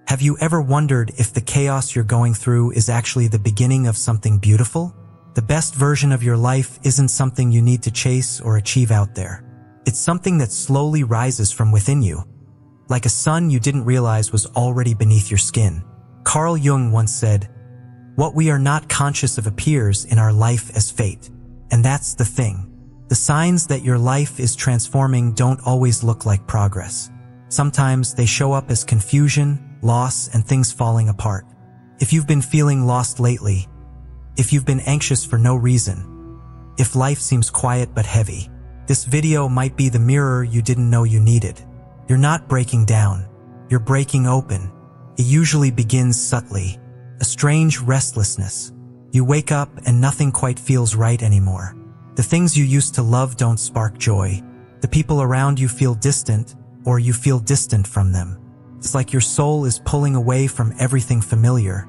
Have you ever wondered if the chaos you're going through is actually the beginning of something beautiful? The best version of your life isn't something you need to chase or achieve out there. It's something that slowly rises from within you, like a sun you didn't realize was already beneath your skin. Carl Jung once said, "What we are not conscious of appears in our life as fate." And that's the thing. The signs that your life is transforming don't always look like progress. Sometimes they show up as confusion, loss, and things falling apart. If you've been feeling lost lately, if you've been anxious for no reason, if life seems quiet but heavy, this video might be the mirror you didn't know you needed. You're not breaking down, you're breaking open. It usually begins subtly, a strange restlessness. You wake up and nothing quite feels right anymore. The things you used to love don't spark joy. The people around you feel distant, or you feel distant from them. It's like your soul is pulling away from everything familiar,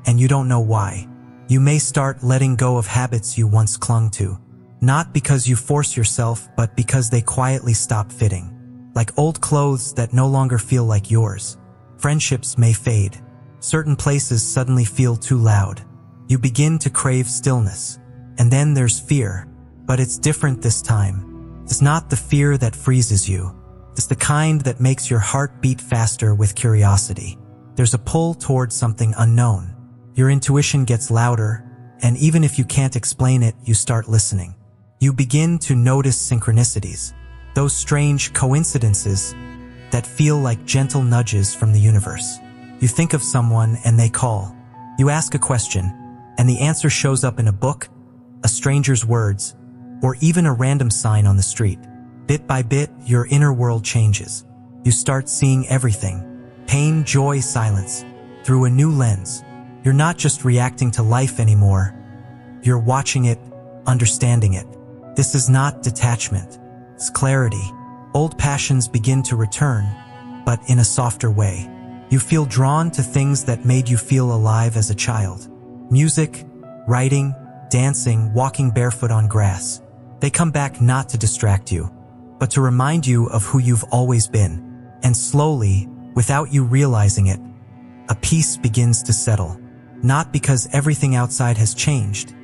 and you don't know why. You may start letting go of habits you once clung to, not because you force yourself, but because they quietly stop fitting. Like old clothes that no longer feel like yours. Friendships may fade. Certain places suddenly feel too loud. You begin to crave stillness. And then there's fear. But it's different this time. It's not the fear that freezes you. It's the kind that makes your heart beat faster with curiosity. There's a pull towards something unknown. Your intuition gets louder, and even if you can't explain it, you start listening. You begin to notice synchronicities, those strange coincidences that feel like gentle nudges from the universe. You think of someone and they call. You ask a question, and the answer shows up in a book, a stranger's words, or even a random sign on the street. Bit by bit, your inner world changes. You start seeing everything, pain, joy, silence, through a new lens. You're not just reacting to life anymore. You're watching it, understanding it. This is not detachment. It's clarity. Old passions begin to return, but in a softer way. You feel drawn to things that made you feel alive as a child. Music, writing, dancing, walking barefoot on grass. They come back not to distract you, but to remind you of who you've always been. And slowly, without you realizing it, a peace begins to settle. Not because everything outside has changed,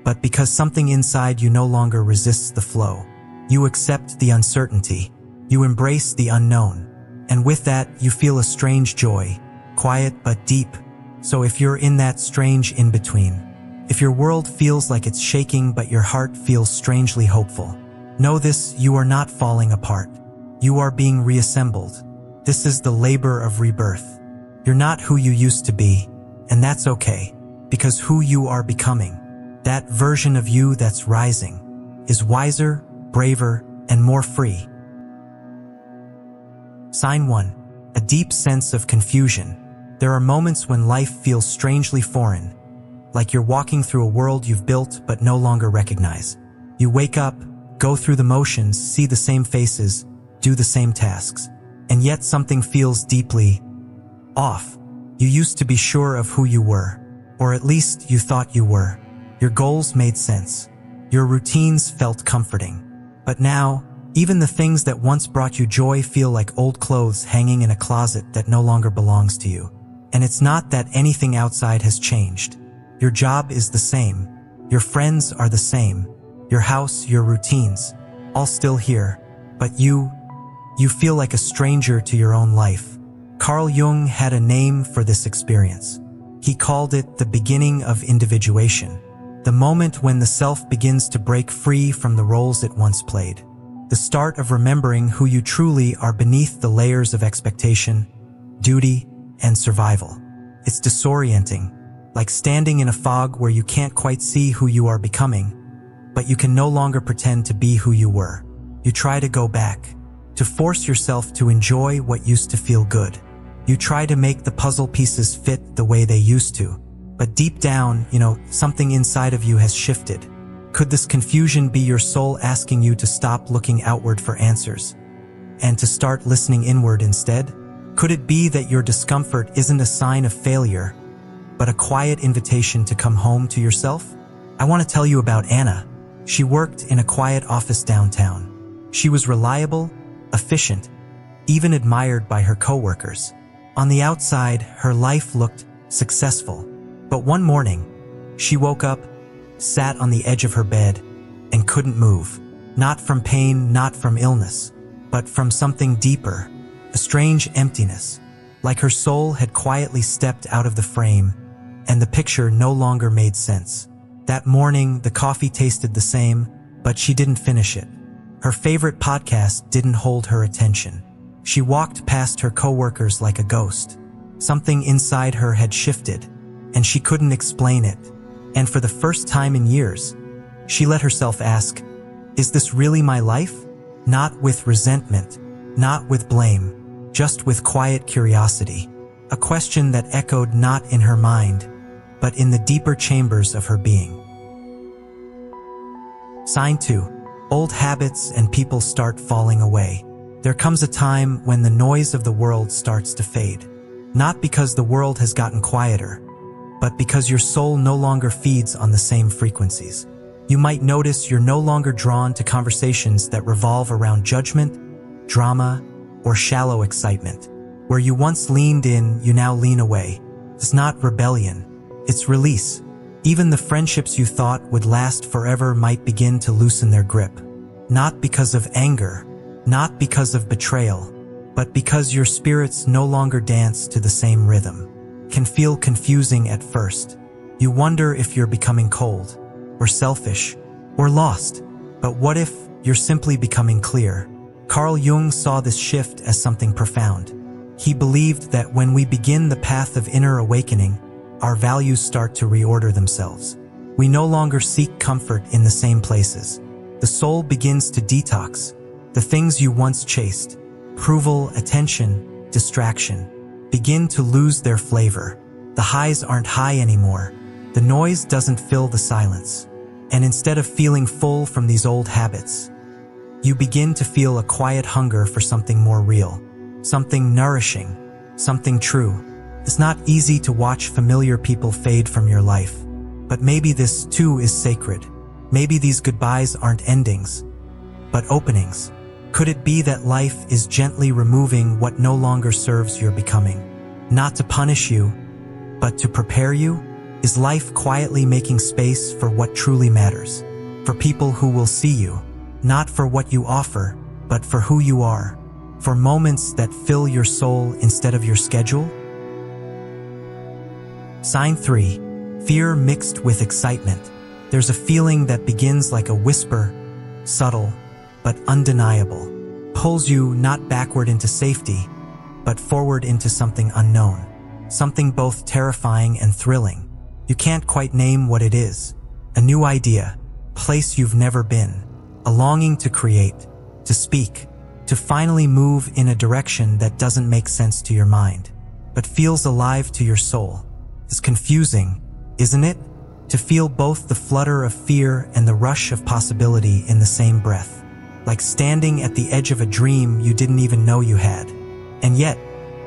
but because something inside you no longer resists the flow. You accept the uncertainty. You embrace the unknown. And with that, you feel a strange joy, quiet but deep. So if you're in that strange in-between, if your world feels like it's shaking but your heart feels strangely hopeful, know this: you are not falling apart. You are being reassembled. This is the labor of rebirth. You're not who you used to be, and that's okay, because who you are becoming, that version of you that's rising, is wiser, braver, and more free. Sign 1. A deep sense of confusion. There are moments when life feels strangely foreign, like you're walking through a world you've built but no longer recognize. You wake up, go through the motions, see the same faces, do the same tasks, and yet something feels deeply off. You used to be sure of who you were, or at least you thought you were. Your goals made sense. Your routines felt comforting. But now, even the things that once brought you joy feel like old clothes hanging in a closet that no longer belongs to you. And it's not that anything outside has changed. Your job is the same. Your friends are the same. Your house, your routines, all still here. But you feel like a stranger to your own life. Carl Jung had a name for this experience. He called it the beginning of individuation. The moment when the self begins to break free from the roles it once played. The start of remembering who you truly are beneath the layers of expectation, duty, and survival. It's disorienting, like standing in a fog where you can't quite see who you are becoming, but you can no longer pretend to be who you were. You try to go back, to force yourself to enjoy what used to feel good. You try to make the puzzle pieces fit the way they used to, but deep down, something inside of you has shifted. Could this confusion be your soul asking you to stop looking outward for answers and to start listening inward instead? Could it be that your discomfort isn't a sign of failure, but a quiet invitation to come home to yourself? I want to tell you about Anna. She worked in a quiet office downtown. She was reliable, efficient, even admired by her coworkers. On the outside, her life looked successful. But one morning, she woke up, sat on the edge of her bed, and couldn't move. Not from pain, not from illness, but from something deeper, a strange emptiness, like her soul had quietly stepped out of the frame, and the picture no longer made sense. That morning, the coffee tasted the same, but she didn't finish it. Her favorite podcast didn't hold her attention. She walked past her coworkers like a ghost. Something inside her had shifted, and she couldn't explain it. And for the first time in years, she let herself ask, is this really my life? Not with resentment, not with blame, just with quiet curiosity. A question that echoed not in her mind, but in the deeper chambers of her being. Sign 2. Old habits and people start falling away. There comes a time when the noise of the world starts to fade. Not because the world has gotten quieter, but because your soul no longer feeds on the same frequencies. You might notice you're no longer drawn to conversations that revolve around judgment, drama, or shallow excitement. Where you once leaned in, you now lean away. It's not rebellion, it's release. Even the friendships you thought would last forever might begin to loosen their grip. Not because of anger, not because of betrayal, but because your spirits no longer dance to the same rhythm. Can feel confusing at first. You wonder if you're becoming cold, or selfish, or lost. But what if you're simply becoming clear? Carl Jung saw this shift as something profound. He believed that when we begin the path of inner awakening, our values start to reorder themselves. We no longer seek comfort in the same places. The soul begins to detox. The things you once chased, approval, attention, distraction, begin to lose their flavor. The highs aren't high anymore. The noise doesn't fill the silence. And instead of feeling full from these old habits, you begin to feel a quiet hunger for something more real, something nourishing, something true. It's not easy to watch familiar people fade from your life, but maybe this too is sacred. Maybe these goodbyes aren't endings, but openings. Could it be that life is gently removing what no longer serves your becoming? Not to punish you, but to prepare you? Is life quietly making space for what truly matters? For people who will see you, not for what you offer, but for who you are? For moments that fill your soul instead of your schedule? Sign 3. Fear mixed with excitement. There's a feeling that begins like a whisper, subtle, but undeniable. Pulls you not backward into safety, but forward into something unknown. Something both terrifying and thrilling. You can't quite name what it is. A new idea, place you've never been. A longing to create, to speak, to finally move in a direction that doesn't make sense to your mind, but feels alive to your soul. It's confusing, isn't it? To feel both the flutter of fear and the rush of possibility in the same breath. Like standing at the edge of a dream you didn't even know you had. And yet,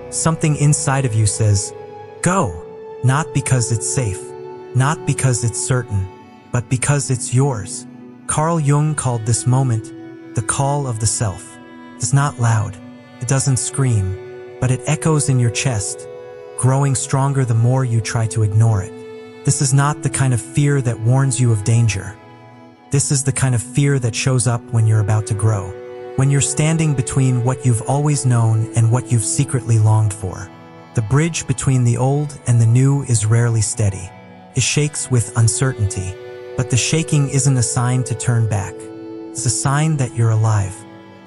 something inside of you says, go. Not because it's safe, not because it's certain, but because it's yours. Carl Jung called this moment the call of the self. It's not loud, it doesn't scream, but it echoes in your chest, growing stronger the more you try to ignore it. This is not the kind of fear that warns you of danger. This is the kind of fear that shows up when you're about to grow, when you're standing between what you've always known and what you've secretly longed for. The bridge between the old and the new is rarely steady. It shakes with uncertainty, but the shaking isn't a sign to turn back. It's a sign that you're alive,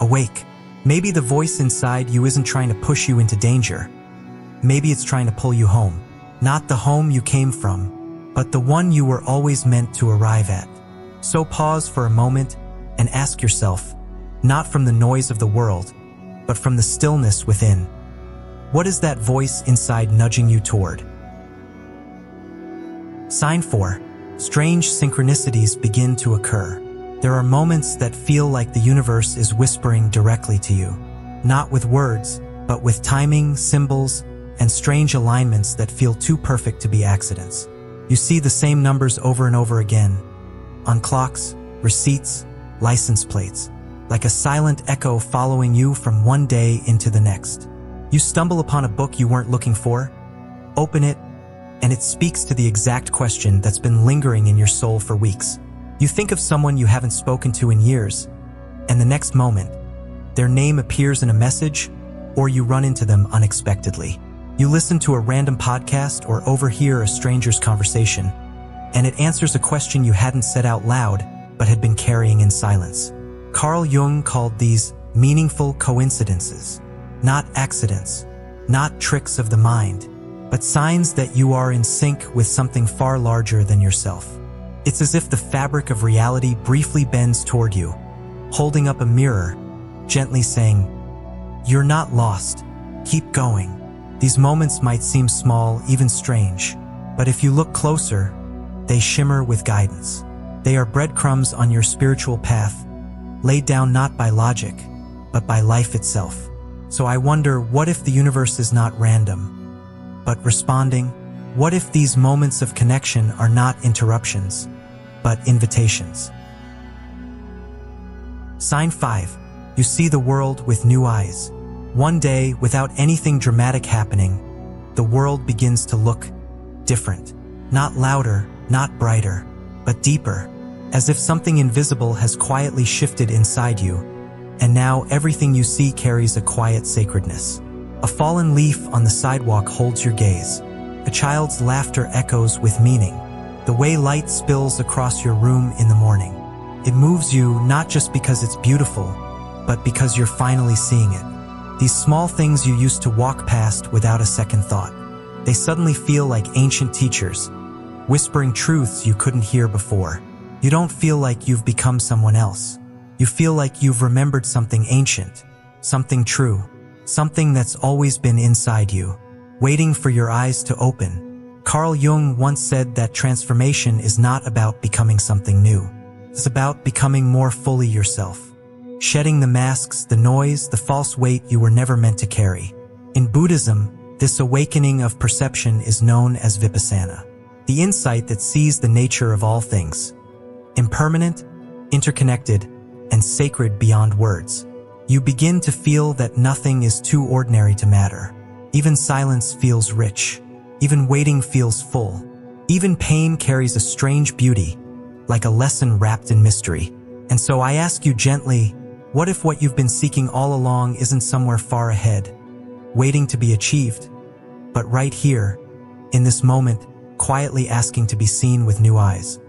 awake. Maybe the voice inside you isn't trying to push you into danger. Maybe it's trying to pull you home. Not the home you came from, but the one you were always meant to arrive at. So pause for a moment and ask yourself, not from the noise of the world, but from the stillness within. What is that voice inside nudging you toward? Sign 4. Strange synchronicities begin to occur. There are moments that feel like the universe is whispering directly to you. Not with words, but with timing, symbols, and strange alignments that feel too perfect to be accidents. You see the same numbers over and over again, on clocks, receipts, license plates, like a silent echo following you from one day into the next. You stumble upon a book you weren't looking for, open it, and it speaks to the exact question that's been lingering in your soul for weeks. You think of someone you haven't spoken to in years, and the next moment, their name appears in a message, or you run into them unexpectedly. You listen to a random podcast or overhear a stranger's conversation, and it answers a question you hadn't said out loud but had been carrying in silence. Carl Jung called these meaningful coincidences, not accidents, not tricks of the mind, but signs that you are in sync with something far larger than yourself. It's as if the fabric of reality briefly bends toward you, holding up a mirror, gently saying, "You're not lost. Keep going." These moments might seem small, even strange, but if you look closer, they shimmer with guidance. They are breadcrumbs on your spiritual path, laid down not by logic, but by life itself. So I wonder, what if the universe is not random, but responding? What if these moments of connection are not interruptions, but invitations? Sign 5. You see the world with new eyes. One day, without anything dramatic happening, the world begins to look different. Not louder, not brighter, but deeper, as if something invisible has quietly shifted inside you, and now everything you see carries a quiet sacredness. A fallen leaf on the sidewalk holds your gaze. A child's laughter echoes with meaning. The way light spills across your room in the morning. It moves you not just because it's beautiful, but because you're finally seeing it. These small things you used to walk past without a second thought. They suddenly feel like ancient teachers, whispering truths you couldn't hear before. You don't feel like you've become someone else. You feel like you've remembered something ancient, something true, something that's always been inside you, waiting for your eyes to open. Carl Jung once said that transformation is not about becoming something new. It's about becoming more fully yourself. Shedding the masks, the noise, the false weight you were never meant to carry. In Buddhism, this awakening of perception is known as vipassana, the insight that sees the nature of all things, impermanent, interconnected, and sacred beyond words. You begin to feel that nothing is too ordinary to matter. Even silence feels rich. Even waiting feels full. Even pain carries a strange beauty, like a lesson wrapped in mystery. And so I ask you gently, what if what you've been seeking all along isn't somewhere far ahead, waiting to be achieved, but right here, in this moment, quietly asking to be seen with new eyes?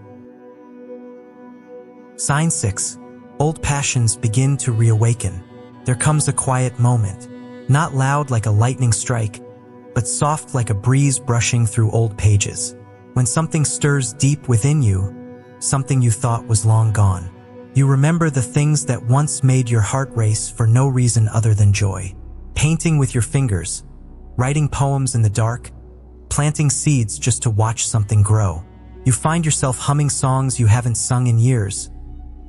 Sign 6. Old passions begin to reawaken. There comes a quiet moment, not loud like a lightning strike, but soft like a breeze brushing through old pages. When something stirs deep within you, something you thought was long gone. You remember the things that once made your heart race for no reason other than joy. Painting with your fingers, writing poems in the dark, planting seeds just to watch something grow. You find yourself humming songs you haven't sung in years,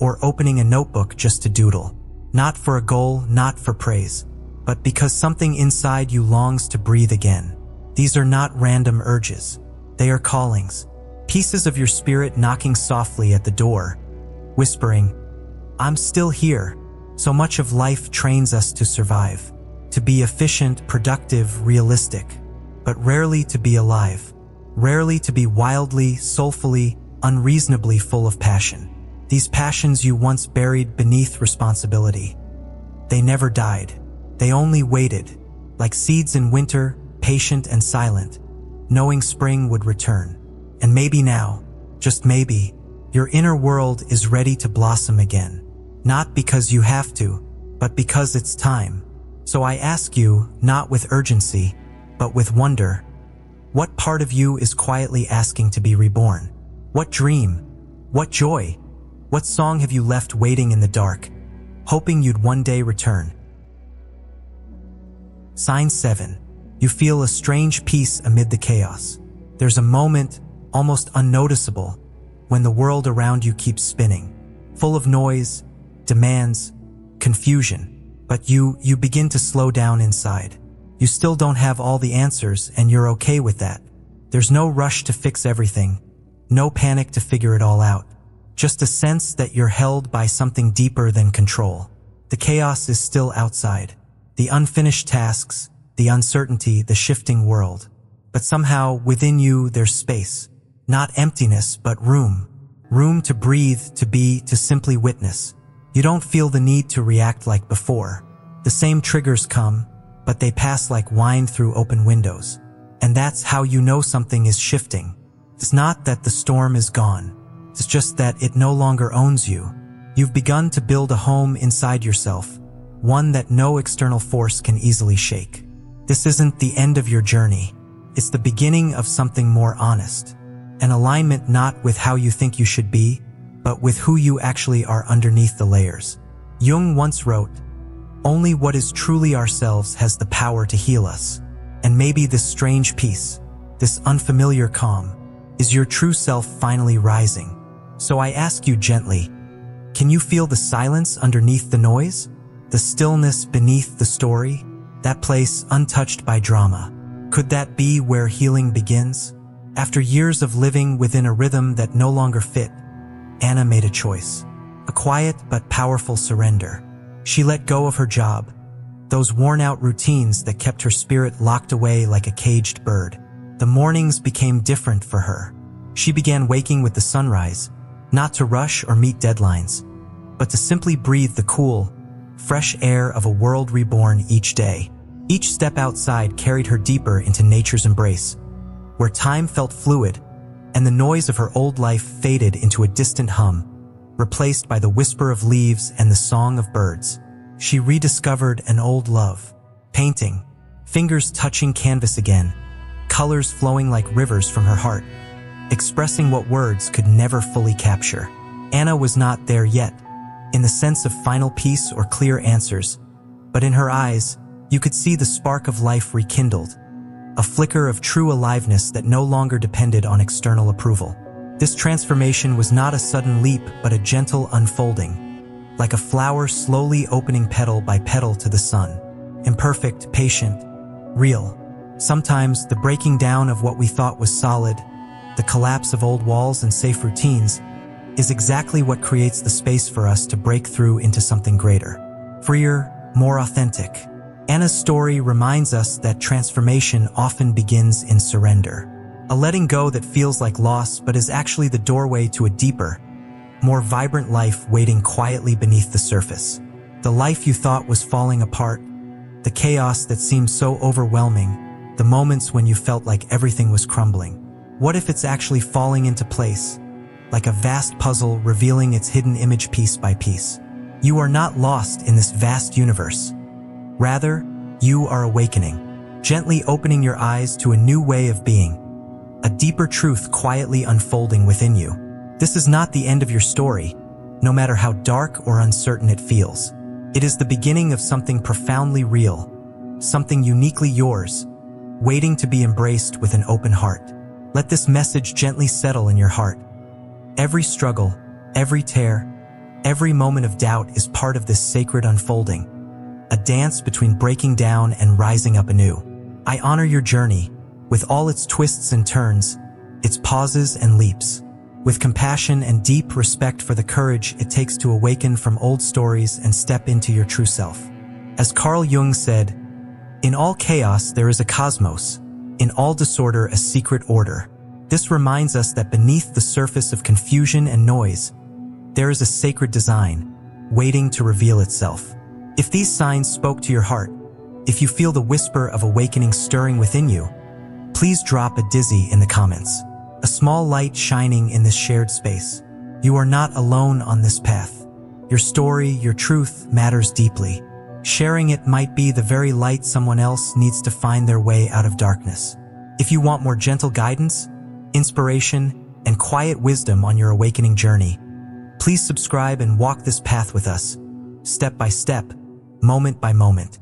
or opening a notebook just to doodle. Not for a goal, not for praise, but because something inside you longs to breathe again. These are not random urges. They are callings. Pieces of your spirit knocking softly at the door, whispering, "I'm still here." So much of life trains us to survive, to be efficient, productive, realistic, but rarely to be alive, rarely to be wildly, soulfully, unreasonably full of passion. These passions you once buried beneath responsibility. They never died. They only waited, like seeds in winter, patient and silent, knowing spring would return. And maybe now, just maybe, your inner world is ready to blossom again. Not because you have to, but because it's time. So I ask you, not with urgency, but with wonder, what part of you is quietly asking to be reborn? What dream? What joy? What song have you left waiting in the dark, hoping you'd one day return? Sign 7. You feel a strange peace amid the chaos. There's a moment, almost unnoticeable, when the world around you keeps spinning, full of noise, demands, confusion. But you begin to slow down inside. You still don't have all the answers, and you're okay with that. There's no rush to fix everything, no panic to figure it all out. Just a sense that you're held by something deeper than control. The chaos is still outside. The unfinished tasks, the uncertainty, the shifting world. But somehow, within you, there's space. Not emptiness, but room. Room to breathe, to be, to simply witness. You don't feel the need to react like before. The same triggers come, but they pass like wind through open windows. And that's how you know something is shifting. It's not that the storm is gone. It's just that it no longer owns you. You've begun to build a home inside yourself, one that no external force can easily shake. This isn't the end of your journey. It's the beginning of something more honest. An alignment not with how you think you should be, but with who you actually are underneath the layers. Jung once wrote, "Only what is truly ourselves has the power to heal us." And maybe this strange peace, this unfamiliar calm, is your true self finally rising. So I ask you gently, can you feel the silence underneath the noise? The stillness beneath the story? That place untouched by drama? Could that be where healing begins? After years of living within a rhythm that no longer fit, Anna made a choice. A quiet but powerful surrender. She let go of her job, those worn-out routines that kept her spirit locked away like a caged bird. The mornings became different for her. She began waking with the sunrise, not to rush or meet deadlines, but to simply breathe the cool, fresh air of a world reborn each day. Each step outside carried her deeper into nature's embrace, where time felt fluid, and the noise of her old life faded into a distant hum, replaced by the whisper of leaves and the song of birds. She rediscovered an old love, painting, fingers touching canvas again, colors flowing like rivers from her heart, expressing what words could never fully capture. Anna was not there yet, in the sense of final peace or clear answers, but in her eyes, you could see the spark of life rekindled, a flicker of true aliveness that no longer depended on external approval. This transformation was not a sudden leap, but a gentle unfolding, like a flower slowly opening petal by petal to the sun. Imperfect, patient, real. Sometimes the breaking down of what we thought was solid, the collapse of old walls and safe routines, is exactly what creates the space for us to break through into something greater, freer, more authentic. Anna's story reminds us that transformation often begins in surrender, a letting go that feels like loss but is actually the doorway to a deeper, more vibrant life waiting quietly beneath the surface. The life you thought was falling apart, the chaos that seemed so overwhelming, the moments when you felt like everything was crumbling. What if it's actually falling into place, like a vast puzzle revealing its hidden image piece by piece? You are not lost in this vast universe. Rather, you are awakening, gently opening your eyes to a new way of being, a deeper truth quietly unfolding within you. This is not the end of your story, no matter how dark or uncertain it feels. It is the beginning of something profoundly real, something uniquely yours, waiting to be embraced with an open heart. Let this message gently settle in your heart. Every struggle, every tear, every moment of doubt is part of this sacred unfolding, a dance between breaking down and rising up anew. I honor your journey, with all its twists and turns, its pauses and leaps, with compassion and deep respect for the courage it takes to awaken from old stories and step into your true self. As Carl Jung said, "In all chaos there is a cosmos, in all disorder a secret order." This reminds us that beneath the surface of confusion and noise, there is a sacred design, waiting to reveal itself. If these signs spoke to your heart, if you feel the whisper of awakening stirring within you, please drop a dizzy in the comments. A small light shining in this shared space. You are not alone on this path. Your story, your truth matters deeply. Sharing it might be the very light someone else needs to find their way out of darkness. If you want more gentle guidance, inspiration, and quiet wisdom on your awakening journey, please subscribe and walk this path with us, step by step, moment by moment.